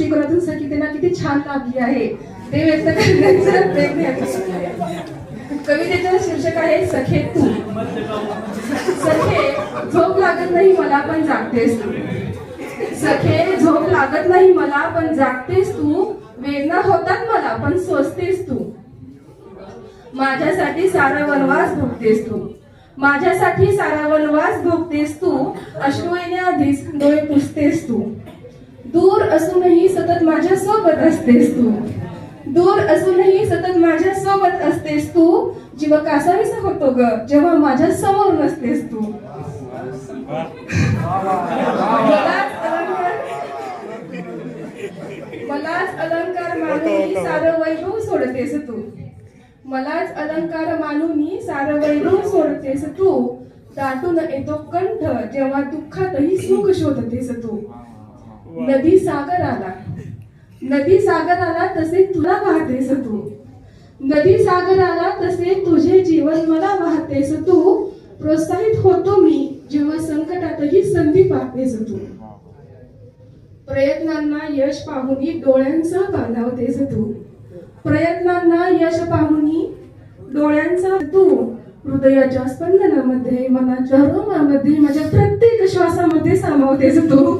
दृष्टिकोनातून सखी त्यांना किती छान लागली आहे ते व्यक्त करण्याचा प्रयत्न आहे. कवितेचं शीर्षक आहे सखे तू. सखे झोप लागत नाही मला पण जागतेस तू. सखे झोप लागत नाही मला पण जागतेस तू. वेदना होतात मला पण सोसतेस तू. माझ्यासाठी सारा वनवास भोगतेस तू. माझ्यासाठी सारा वनवास भोगतेस तू. अश्रू येण्याआधीच डोळे पुसतेस तू. दूर असूनही सतत माझ्या सोबत असतेस तू. दूर असूनही सतत माझ्या सोबत असतेस तू. जीव कासावीसा होतो ग जेव्हा माझ्या समोर नसतेस तू. मलाच अलंकार मानून सारं वैभव सोडतेस तू. मलाच अलंकार मानून सारं वैभव सोडतेस तू. दाटून येतो कंठ जेव्हा दुःखातही सुख शोधतेस तू. नदी सागर आला तसे तुला वाहतेस तू. नदी सागर आला तसे तुझे जीवन मला वाहतेस तू. प्रोत्साहित होतो मी जेव्हा संकटातही संधी पाहतेस तू. प्रयत्नांना यश पाहून डोळ्यांचा बांधावतेस तू. प्रयत्नांना यश पाहून डोळ्यांचा तू. हृदयाच्या स्पंदनामध्ये मनाच्या रोमामध्ये माझ्या प्रत्येक श्वासामध्ये सामावतेस तू.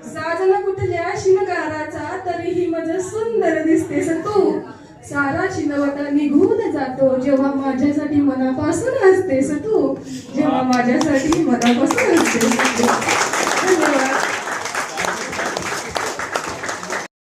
साजना कुठल्या शिंगाराचा तरीही माझं सुंदर दिसतेस तू. सारा शिनवटा निघून जातो जेव्हा माझ्यासाठी मनापासून हसतेस तू. जेव्हा माझ्यासाठी मनापासून हसतेस तू.